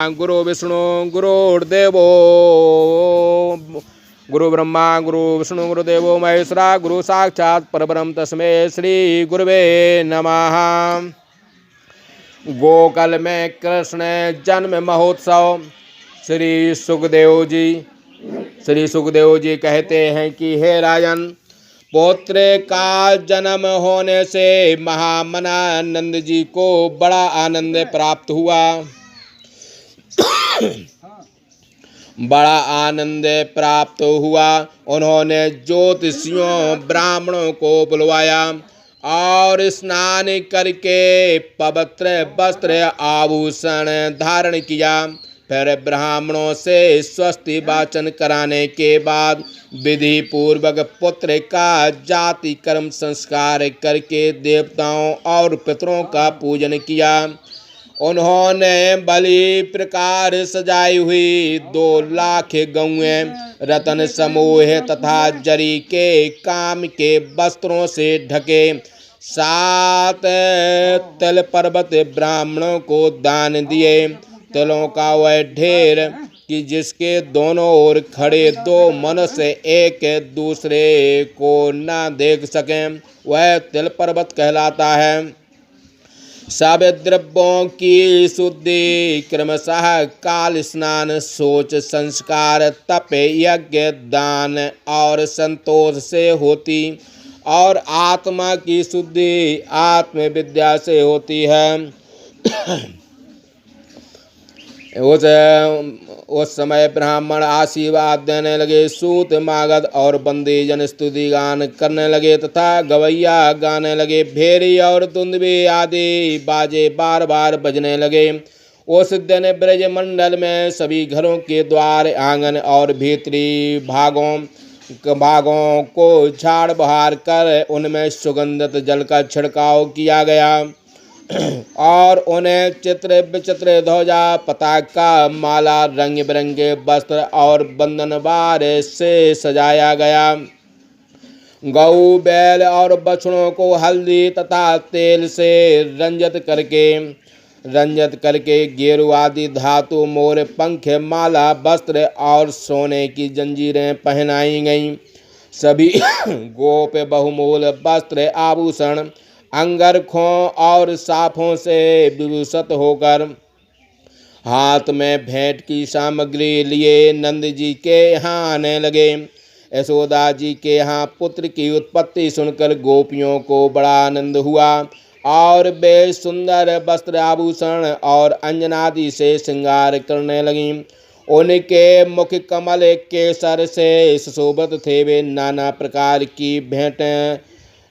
गुरु विष्णु गुरुर्देवो गुरु ब्रह्मा गुरु विष्णु गुरुदेवो महेश्वरा गुरु साक्षात् परब्रह्म तस्मै श्री गुरुवे नमः। गोकुल में कृष्ण जन्म महोत्सव। श्री सुखदेव जी कहते हैं कि हे राजन, पौत्र का जन्म होने से महामना नंद जी को बड़ा आनंद प्राप्त हुआ। बड़ा आनंद प्राप्त हुआ। उन्होंने ज्योतिषियों ब्राह्मणों को बुलवाया और स्नान करके पवित्र वस्त्र आभूषण धारण किया। फिर ब्राह्मणों से स्वस्ति वाचन कराने के बाद विधि पूर्वक पुत्र का जाति कर्म संस्कार करके देवताओं और पितरों का पूजन किया। उन्होंने बलि प्रकार सजाई हुई 2 लाख गौएं रतन समूह तथा जरी के काम के वस्त्रों से ढके 7 तिल पर्वत ब्राह्मणों को दान दिए। तिलों का वह ढेर कि जिसके दोनों ओर खड़े 2 मनुष्य एक दूसरे को न देख सकें, वह तिल पर्वत कहलाता है। सब द्रव्यों की शुद्धि क्रमशः काल स्नान सोच संस्कार तप यज्ञ दान और संतोष से होती और आत्मा की शुद्धि आत्मविद्या से होती है। उस समय ब्राह्मण आशीर्वाद देने लगे, सूत मागध और बंदी जन स्तुति गान करने लगे तथा गवैया गाने लगे। भेरी और दुंदुभी आदि बाजे बार बार बजने लगे। उस दिन ब्रज मंडल में सभी घरों के द्वार आंगन और भीतरी भागों को झाड़ बहार कर उनमें सुगंधित जल का छिड़काव किया गया और उन्हें चित्र विचित्र ध्वजा पताका माला रंग बिरंगे वस्त्र और बंधनवार से सजाया गया। गौ बैल और बछड़ों को हल्दी तथा तेल से रंजित करके गेरू आदि धातु मोर पंख माला वस्त्र और सोने की जंजीरें पहनाई गईं। सभी गोप बहुमूल वस्त्र आभूषण अंगरखों और साफों से विभूषित होकर हाथ में भेंट की सामग्री लिए नंद जी के यहाँ आने लगे। यशोदा जी के यहाँ पुत्र की उत्पत्ति सुनकर गोपियों को बड़ा आनंद हुआ और वे सुंदर वस्त्र आभूषण और अंजनादि से श्रृंगार करने लगीं। उनके मुख कमल केसर से सुशोभित थे। वे नाना प्रकार की भेंटें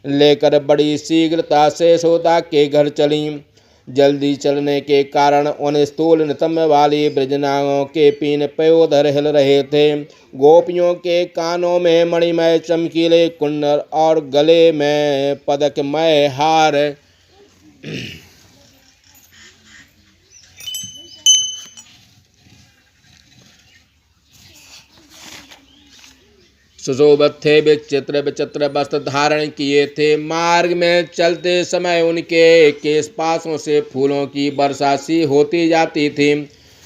लेकर बड़ी शीघ्रता से यशोदा के घर चलीं। जल्दी चलने के कारण उन स्थूल नितंब वाली ब्रजनाओं के पीन पयोधर हिल रहे थे। गोपियों के कानों में मणिमय चमकीले कुंडल और गले में पदकमय हार सुशोभित थे। विचित्र विचित्र वस्त्र धारण किए थे। मार्ग में चलते समय उनके केशपाशों से फूलों की वर्षा सी होती जाती थी।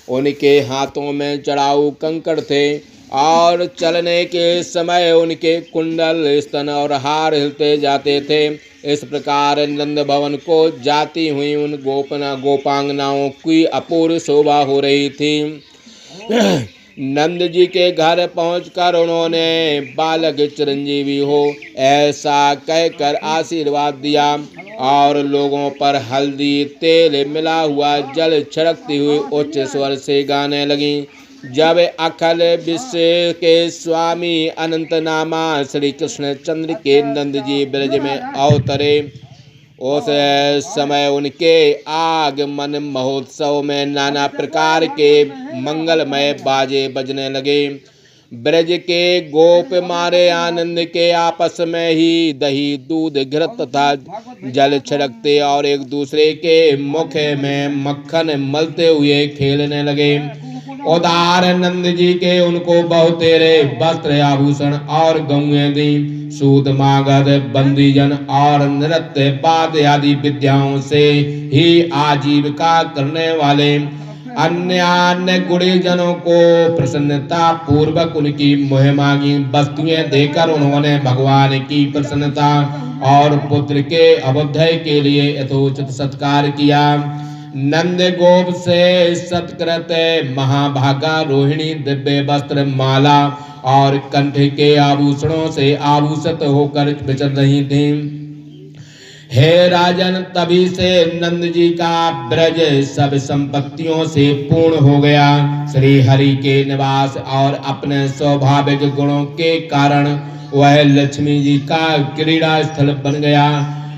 उनके हाथों में चढ़ाऊ कंकड़ थे और चलने के समय उनके कुंडल स्तन और हार हिलते जाते थे। इस प्रकार नंद भवन को जाती हुई उन गोपांगनाओं की अपूर्व शोभा हो रही थी। नंद जी के घर पहुंचकर उन्होंने बालक चिरंजीवी हो ऐसा कहकर आशीर्वाद दिया और लोगों पर हल्दी तेल मिला हुआ जल छिड़कती हुई उच्च स्वर से गाने लगी। जब अखिल विश्व के स्वामी अनंत नामा श्री कृष्ण चंद्र के नंद जी ब्रज में अवतरे, उस समय उनके आगमन महोत्सव में नाना प्रकार के मंगलमय बाजे बजने लगे। ब्रज के गोप मारे आनंद के आपस में ही दही दूध घृत तथा जल छिड़कते और एक दूसरे के मुख में मक्खन मलते हुए खेलने लगे। उदार नंद जी के उनको बहुतेरे वस्त्र आभूषण और गौएं दी। सूत मागध बंदीजन और नृत्य वाद्य आदि विद्याओं से ही आजीविका करने वाले अन्य गुणीजनों को प्रसन्नता पूर्वक उनकी मुहिमागी वस्तुएं देकर उन्होंने भगवान की प्रसन्नता और पुत्र के अभ्युदय के लिए यथोचित सत्कार किया। नंद गोप से सत्कृत महाभागा रोहिणी दिव्य वस्त्र माला और कंठ के आभूषणों से आभूषित होकर विचर रही थी। हे राजन, तभी से नंद जी का ब्रज सब संपत्तियों से पूर्ण हो गया। श्री हरि के निवास और अपने स्वाभाविक गुणों के कारण वह लक्ष्मी जी का क्रीड़ा स्थल बन गया।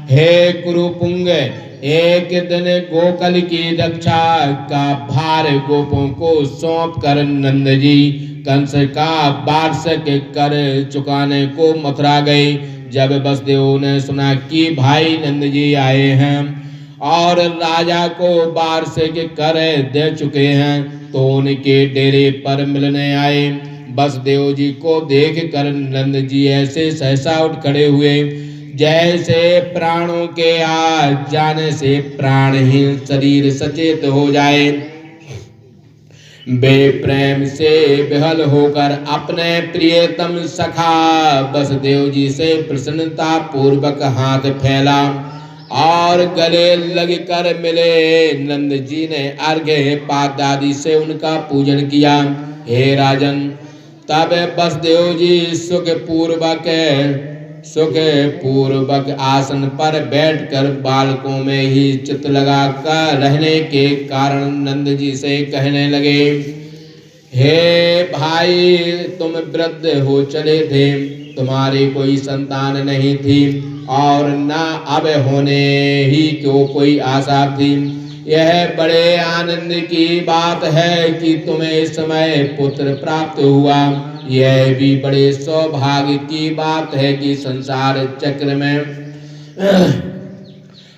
हे कुरुपुंग, एक दिन गोकुल की रक्षा का भार गोपों को सौंप कर नंद जी कंस का वार्षिक कर चुकाने को मथुरा गए। जब वसुदेव ने सुना कि भाई नंद जी आए हैं और राजा को वार्षिक कर दे चुके हैं, तो उनके डेरे पर मिलने आए। वसुदेव जी को देख कर नंद जी ऐसे सहसा उठ खड़े हुए जैसे प्राणों के आ जाने से प्राणहीन शरीर सचेत हो जाए। वे प्रेम से विहल होकर अपने प्रियतम सखा वसुदेव जी से प्रसन्नता पूर्वक हाथ फैला और गले लगकर मिले। नंद जी ने अर्घ्य पाद आदि से उनका पूजन किया। हे राजन, तब वसुदेव जी सुख पूर्वक आसन पर बैठकर बालकों में ही चित्त लगा कर रहने के कारण नंद जी से कहने लगे, हे भाई, तुम वृद्ध हो चले थे, तुम्हारी कोई संतान नहीं थी और न अब होने ही क्यों कोई आशा थी। यह बड़े आनंद की बात है कि तुम्हें इस समय पुत्र प्राप्त हुआ। यह भी बड़े सौभाग्य की बात है कि संसार चक्र में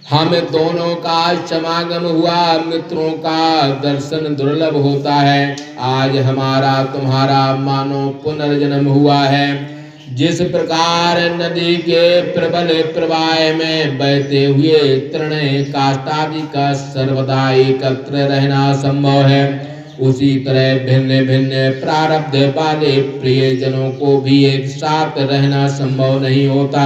हम दोनों का समागम हुआ। मित्रों का दर्शन दुर्लभ होता है। आज हमारा तुम्हारा मानो पुनर्जन्म हुआ है। जिस प्रकार नदी के प्रबल प्रवाह में बहते हुए तृण काष्ठादि का सर्वदा एकत्र रहना संभव है, उसी तरह भिन्न भिन्न प्रारब्ध वाले प्रियजनों को भी एक साथ रहना संभव नहीं होता।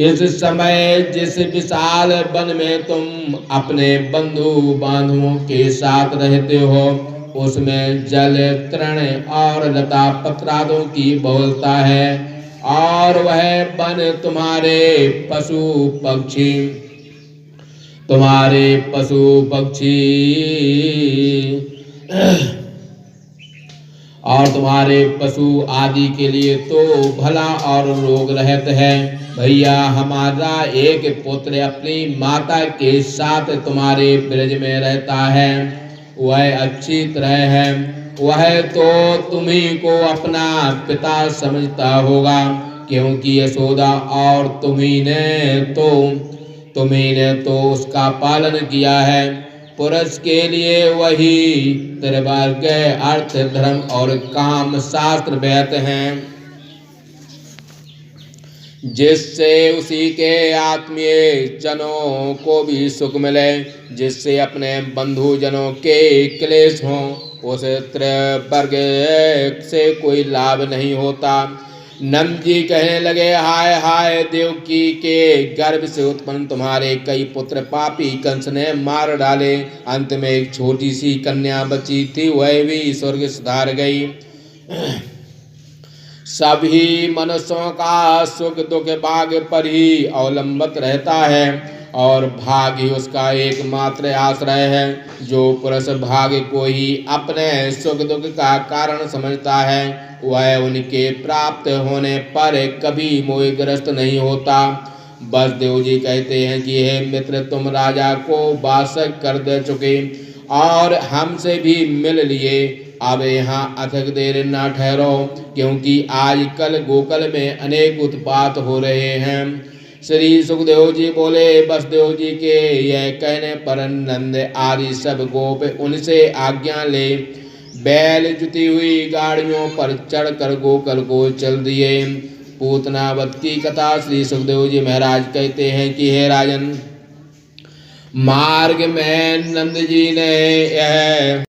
इस समय जिस विशाल वन में तुम अपने बंधु बांधवों के साथ रहते हो, उसमें जल, तृण और लता पत्रादों की बहुलता है और वह वन तुम्हारे पशु पक्षी और तुम्हारे पशु आदि के लिए तो भला और रोग रहित है। भैया, हमारा एक पुत्र अपनी माता के साथ तुम्हारे ब्रज में रहता है। वह अच्छी तरह है। वह तो तुम्ही को अपना पिता समझता होगा, क्योंकि यशोदा और तुम्ही ने तो उसका पालन किया है। पुरुष के लिए वही त्रिवर्ग अर्थ, धर्म और काम शास्त्र वैध हैं, जिससे उसी के आत्मीय जनों को भी सुख मिले। जिससे अपने बंधु जनों के क्लेश हों, उस त्रिवर्ग से कोई लाभ नहीं होता। नंद जी कहने लगे, हाय हाय, देवकी के गर्भ से उत्पन्न तुम्हारे कई पुत्र पापी कंस ने मार डाले। अंत में एक छोटी सी कन्या बची थी, वह भी स्वर्ग सुधार गई। सभी मनुष्यों का सुख दुख भाग्य पर ही अवलंबित रहता है और भाग्य ही उसका एकमात्र आश्रय है। जो पुरुष भाग्य को ही अपने सुख दुख का कारण समझता है, वह उनके प्राप्त होने पर कभी मोहग्रस्त नहीं होता। वसुदेव जी कहते हैं कि हे मित्र, तुम राजा को वासक कर दे चुके और हमसे भी मिल लिए। अब यहाँ अधिक देर न ठहरो, क्योंकि आजकल गोकुल में अनेक उत्पात हो रहे हैं। श्री सुखदेव जी बोले, वसुदेव जी के यह कहने पर नंद आदि सब गोप उनसे आज्ञा ले बैल जुती हुई गाड़ियों पर चढ़कर गोकुल को चल दिए। पूतनावत की कथा श्री सुखदेव जी महाराज कहते हैं कि हे राजन, मार्ग में नंद जी ने यह